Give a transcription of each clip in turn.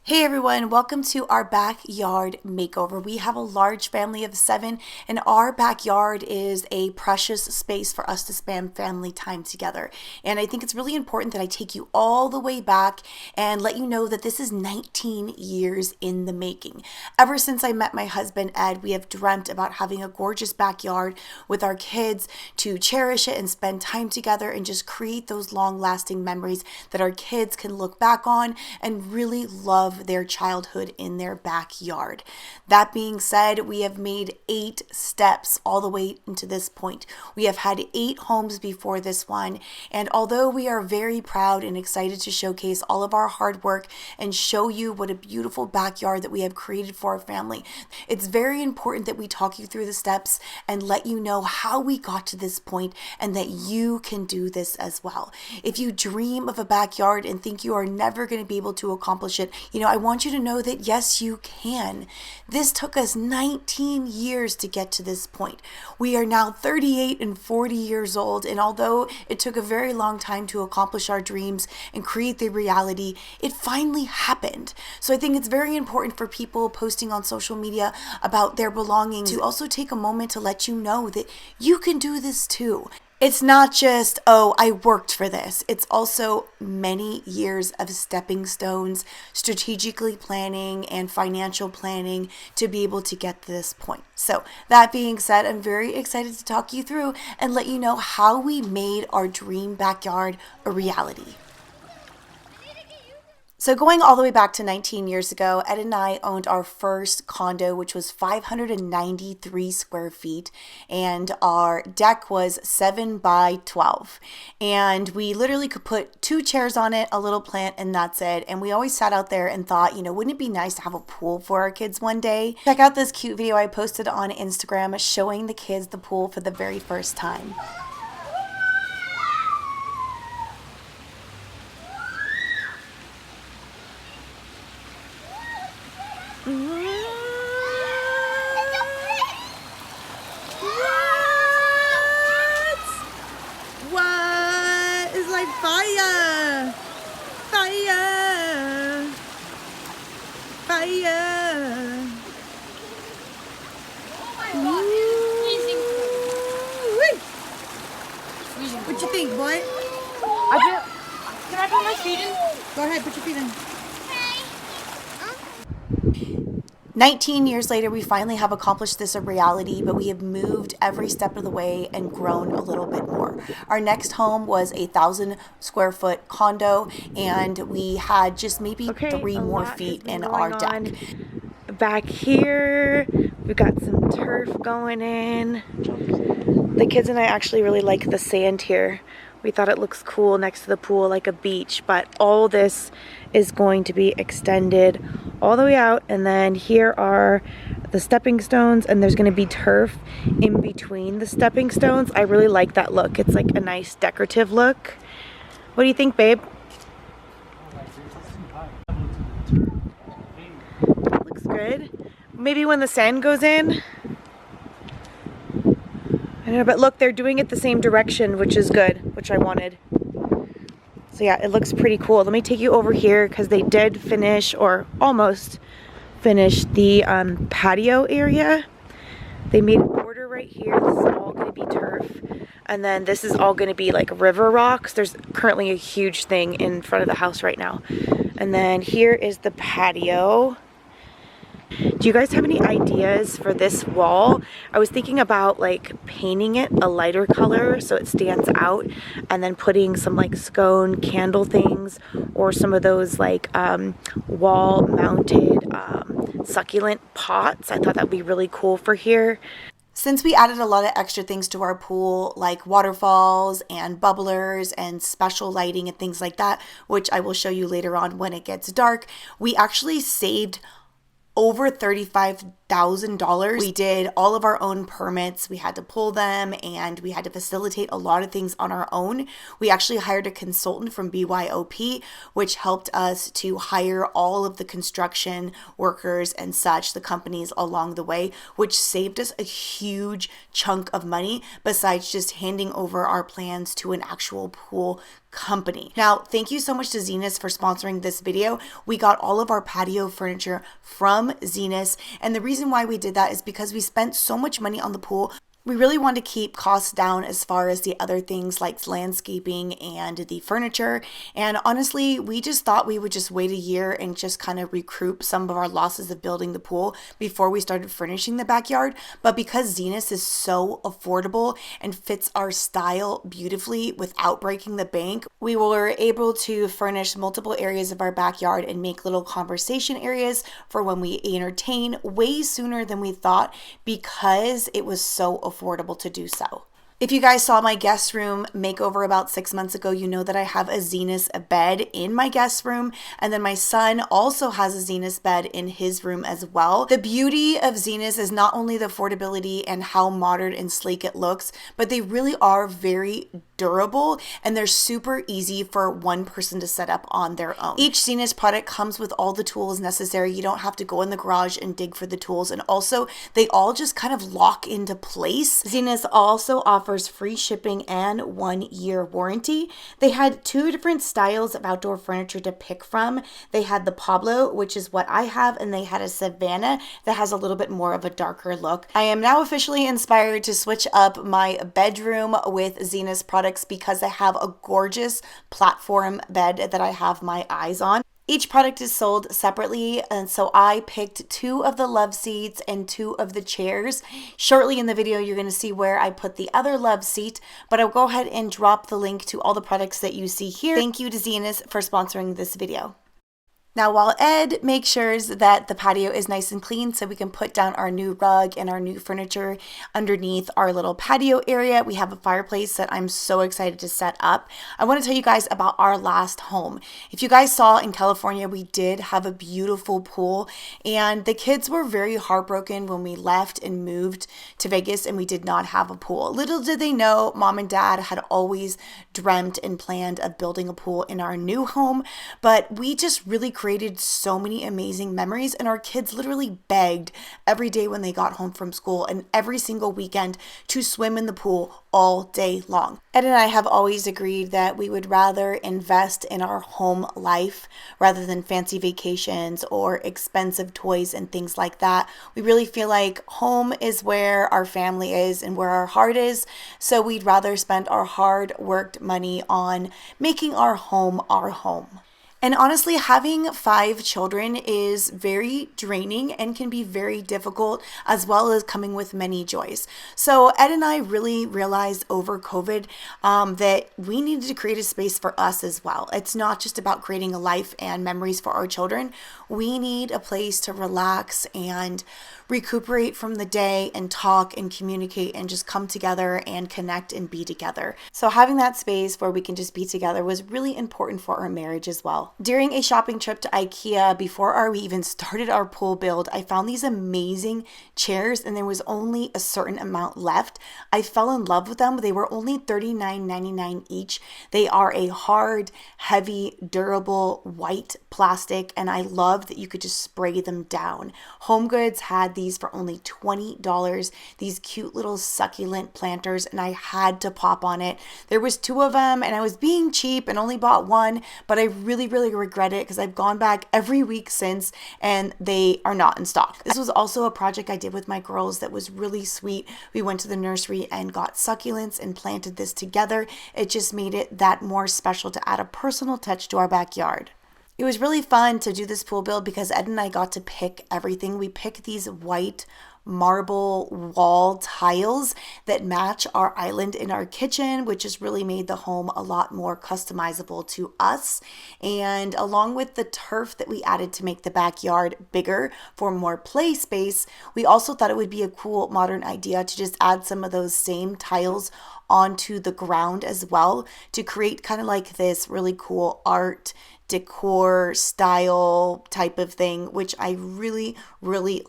Hey everyone, welcome to our backyard makeover. We have a large family of 7 and our backyard is a precious space for us to spend family time together. And I think it's really important that I take you all the way back and let you know that this is 19 years in the making. Ever since I met my husband Ed, we have dreamt about having a gorgeous backyard with our kids to cherish it and spend time together and just create those long-lasting memories that our kids can look back on and really love their childhood in their backyard. That being said, we have made 8 steps all the way into this point. We have had 8 homes before this one, and although we are very proud and excited to showcase all of our hard work and show you what a beautiful backyard that we have created for our family, it's very important that we talk you through the steps and let you know how we got to this point and that you can do this as well. If you dream of a backyard and think you are never going to be able to accomplish it, I want you to know that yes, you can. This took us 19 years to get to this point. We are now 38 and 40 years old, and although it took a very long time to accomplish our dreams and create the reality, it finally happened. So I think it's very important for people posting on social media about their belongings to also take a moment to let you know that you can do this too. It's not just, oh, I worked for this. It's also many years of stepping stones, strategically planning, and financial planning to be able to get to this point. So that being said, I'm very excited to talk you through and let you know how we made our dream backyard a reality. So going all the way back to 19 years ago, Ed and I owned our first condo, which was 593 square feet, and our deck was 7 by 12. And we literally could put 2 chairs on it, a little plant, and that's it. And we always sat out there and thought, wouldn't it be nice to have a pool for our kids one day? Check out this cute video I posted on Instagram showing the kids the pool for the very first time. What is like fire? Fire! Fire! Oh my God, it's freezing. What you think, boy? Can I put my feet in? Go ahead, put your feet in. 19 years later, we finally have accomplished this a reality, but we have moved every step of the way and grown a little bit more. Our next home was a 1,000 square foot condo, and we had just maybe 3 more feet in our deck. Back here, we've got some turf going in. The kids and I actually really like the sand here. We thought it looks cool next to the pool, like a beach, but all this is going to be extended all the way out, and then here are the stepping stones, and there's going to be turf in between the stepping stones. I really like that look. It's like a nice decorative look. What do you think, babe? Looks good. Maybe when the sand goes in. I don't know, but look, they're doing it the same direction, which is good, which I wanted. So yeah, it looks pretty cool. Let me take you over here because they did finish, or almost finish, the patio area. They made a border right here. This is all going to be turf. And then this is all going to be like river rocks. There's currently a huge thing in front of the house right now. And then here is the patio. Do you guys have any ideas for this wall? I was thinking about like painting it a lighter color so it stands out, and then putting some like scone candle things or some of those like wall mounted succulent pots. I thought that would be really cool for here. Since we added a lot of extra things to our pool, like waterfalls and bubblers and special lighting and things like that, which I will show you later on when it gets dark, we actually saved over $35 $1,000. We did all of our own permits. We had to pull them and we had to facilitate a lot of things on our own. We actually hired a consultant from BYOP, which helped us to hire all of the construction workers and such, the companies along the way, which saved us a huge chunk of money besides just handing over our plans to an actual pool company. Now, thank you so much to Zinus for sponsoring this video. We got all of our patio furniture from Zinus, and the reason why we did that is because we spent so much money on the pool. We really wanted to keep costs down as far as the other things like landscaping and the furniture. And honestly, we just thought we would just wait a year and just kind of recoup some of our losses of building the pool before we started furnishing the backyard. But because Zinus is so affordable and fits our style beautifully without breaking the bank, we were able to furnish multiple areas of our backyard and make little conversation areas for when we entertain way sooner than we thought because it was so affordable to do so. If you guys saw my guest room makeover about 6 months ago, you know that I have a Zinus bed in my guest room, and then my son also has a Zinus bed in his room as well. The beauty of Zinus is not only the affordability and how modern and sleek it looks, but they really are very durable and they're super easy for one person to set up on their own. Each Zinus product comes with all the tools necessary. You don't have to go in the garage and dig for the tools, and also they all just kind of lock into place. Zinus also offers free shipping and 1-year warranty. They had 2 different styles of outdoor furniture to pick from. They had the Pablo, which is what I have, and they had a Savannah that has a little bit more of a darker look. I am now officially inspired to switch up my bedroom with Zinus products because I have a gorgeous platform bed that I have my eyes on. Each product is sold separately, and so I picked 2 of the love seats and 2 of the chairs. Shortly in the video, you're going to see where I put the other love seat, but I'll go ahead and drop the link to all the products that you see here. Thank you to Zinus for sponsoring this video. Now, while Ed makes sure that the patio is nice and clean so we can put down our new rug and our new furniture underneath our little patio area, we have a fireplace that I'm so excited to set up. I want to tell you guys about our last home. If you guys saw in California, we did have a beautiful pool, and the kids were very heartbroken when we left and moved to Vegas and we did not have a pool. Little did they know, mom and dad had always dreamt and planned of building a pool in our new home, but we just really created so many amazing memories, and our kids literally begged every day when they got home from school and every single weekend to swim in the pool all day long. Ed and I have always agreed that we would rather invest in our home life rather than fancy vacations or expensive toys and things like that. We really feel like home is where our family is and where our heart is, so we'd rather spend our hard worked money on making our home our home. And honestly, having 5 children is very draining and can be very difficult, as well as coming with many joys. So Ed and I really realized over COVID that we needed to create a space for us as well. It's not just about creating a life and memories for our children. We need a place to relax and recuperate from the day and talk and communicate and just come together and connect and be together. So having that space where we can just be together was really important for our marriage as well. During a shopping trip to IKEA, before we even started our pool build, I found these amazing chairs and there was only a certain amount left. I fell in love with them. They were only $39.99 each. They are a hard, heavy, durable white plastic, and I love that you could just spray them down. HomeGoods had these for only $20, these cute little succulent planters, and I had to pop on it. There was 2 of them and I was being cheap and only bought 1, but I really regret it because I've gone back every week since and they are not in stock. This was also a project I did with my girls that was really sweet. We went to the nursery and got succulents and planted this together. It just made it that more special to add a personal touch to our backyard. It was really fun to do this pool build because Ed and I got to pick everything. We picked these white marble wall tiles that match our island in our kitchen, which has really made the home a lot more customizable to us. And along with the turf that we added to make the backyard bigger for more play space, we also thought it would be a cool modern idea to just add some of those same tiles onto the ground as well to create kind of like this really cool art decor style type of thing, which I really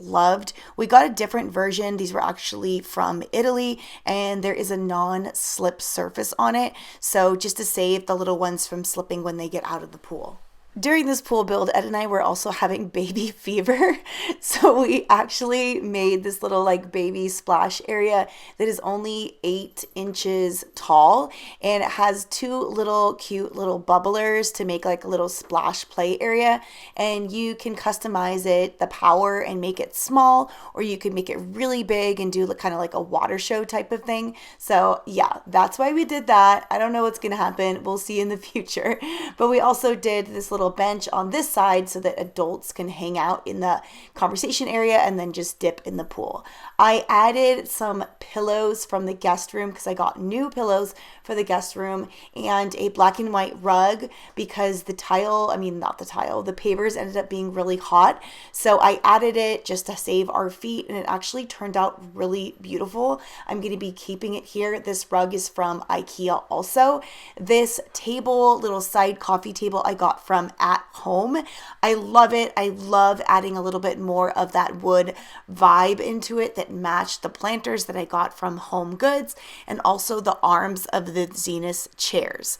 loved. We got a different version. These were actually from Italy, and there is a non-slip surface on it, so just to save the little ones from slipping when they get out of the pool. During this pool build, Ed and I were also having baby fever. So we actually made this little like baby splash area that is only 8 inches tall. And it has 2 little cute little bubblers to make like a little splash play area. And you can customize it, the power, and make it small, or you can make it really big and do kind of like a water show type of thing. So yeah, that's why we did that. I don't know what's going to happen. We'll see in the future. But we also did this little bench on this side so that adults can hang out in the conversation area and then just dip in the pool. I added some pillows from the guest room because I got new pillows for the guest room, and a black and white rug because the pavers ended up being really hot. So I added it just to save our feet, and it actually turned out really beautiful. I'm going to be keeping it here. This rug is from IKEA also. This table, little side coffee table, I got from At Home. I love it. I love adding a little bit more of that wood vibe into it that matched the planters that I got from Home Goods, and also the arms of the Zinus chairs.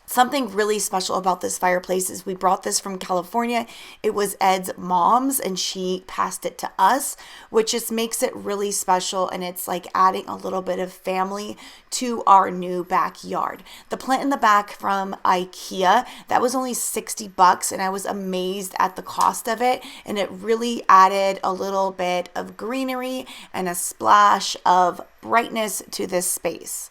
Something really special about this fireplace is we brought this from California. It was Ed's mom's and she passed it to us, which just makes it really special, and it's like adding a little bit of family to our new backyard. The plant in the back from IKEA, that was only $60, and I was amazed at the cost of it, and it really added a little bit of greenery and a splash of brightness to this space.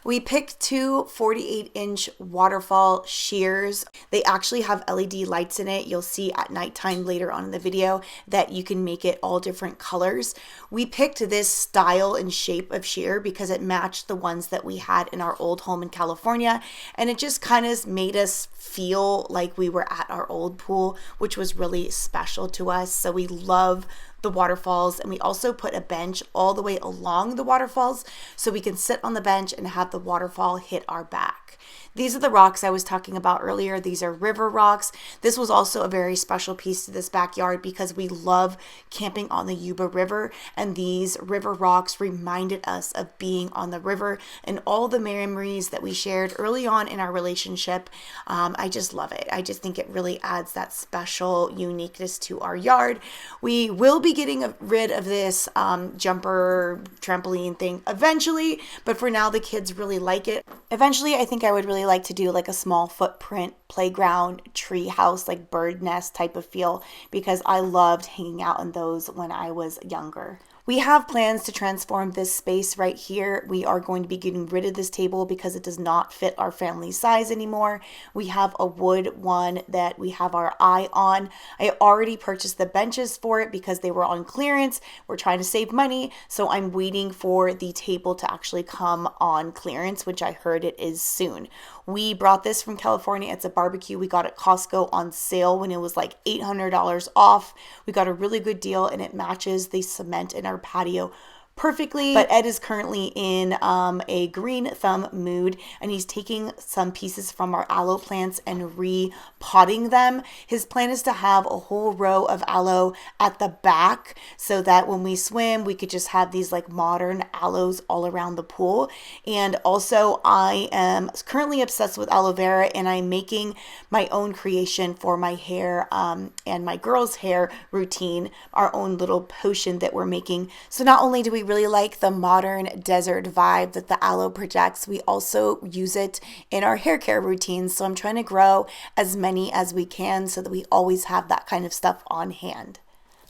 We picked 2 48-inch waterfall shears. They actually have LED lights in it. You'll see at nighttime later on in the video that you can make it all different colors. We picked this style and shape of shear because it matched the ones that we had in our old home in California, and it just kind of made us feel like we were at our old pool, which was really special to us. So we love the waterfalls, and we also put a bench all the way along the waterfalls so we can sit on the bench and have the waterfall hit our back. These are the rocks I was talking about earlier. These are river rocks. This was also a very special piece to this backyard because we love camping on the Yuba River, and these river rocks reminded us of being on the river and all the memories that we shared early on in our relationship. I just love it. I just think it really adds that special uniqueness to our yard. We will be getting rid of this jumper trampoline thing eventually, but for now the kids really like it. Eventually I think I would really like to do like a small footprint playground tree house, like bird nest type of feel, because I loved hanging out in those when I was younger. We have plans to transform this space right here. We are going to be getting rid of this table because it does not fit our family size anymore. We have a wood one that we have our eye on. I already purchased the benches for it because they were on clearance. We're trying to save money, so I'm waiting for the table to actually come on clearance, which I heard it is soon. We brought this from California. It's a barbecue we got at Costco on sale when it was like $800 off. We got a really good deal, and it matches the cement in our patio perfectly. But Ed is currently in a green thumb mood, and he's taking some pieces from our aloe plants and repotting them. His plan is to have a whole row of aloe at the back so that when we swim we could just have these like modern aloes all around the pool. And also I am currently obsessed with aloe vera, and I'm making my own creation for my hair and my girls' hair routine, our own little potion that we're making. So not only do we really like the modern desert vibe that the aloe projects, we also use it in our hair care routines. So I'm trying to grow as many as we can so that we always have that kind of stuff on hand.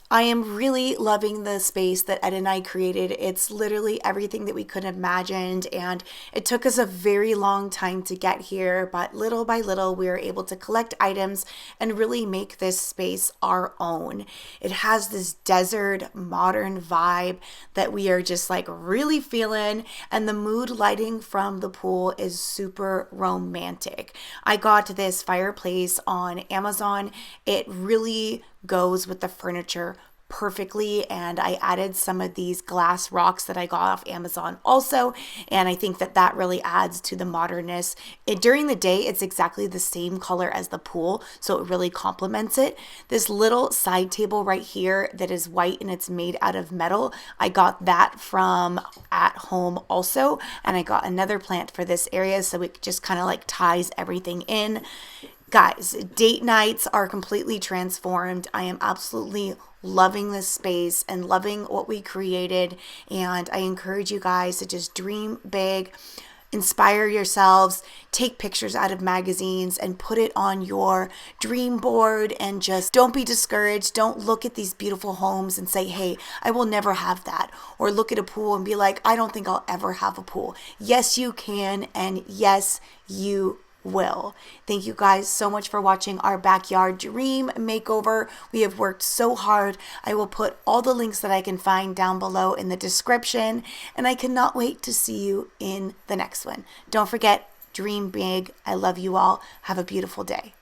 I am really loving the space that Ed and I created. It's literally everything that we could have imagined, and it took us a very long time to get here, but little by little we were able to collect items and really make this space our own. It has this desert modern vibe that we are just like really feeling, and the mood lighting from the pool is super romantic. I got this fireplace on Amazon. It really goes with the furniture perfectly, and I added some of these glass rocks that I got off Amazon also, and I think that that really adds to the modernness. During the day, it's exactly the same color as the pool, so it really complements it. This little side table right here that is white and it's made out of metal, I got that from at home also, and I got another plant for this area so it just kind of like ties everything in. Guys, date nights are completely transformed. I am absolutely loving this space and loving what we created. And I encourage you guys to just dream big, inspire yourselves, take pictures out of magazines and put it on your dream board, and just don't be discouraged. Don't look at these beautiful homes and say, hey, I will never have that. Or look at a pool and be like, I don't think I'll ever have a pool. Yes, you can. And yes, you will. Thank you guys so much for watching our backyard dream makeover. We have worked so hard. I will put all the links that I can find down below in the description, and I cannot wait to see you in the next one. Don't forget, dream big. I love you all. Have a beautiful day.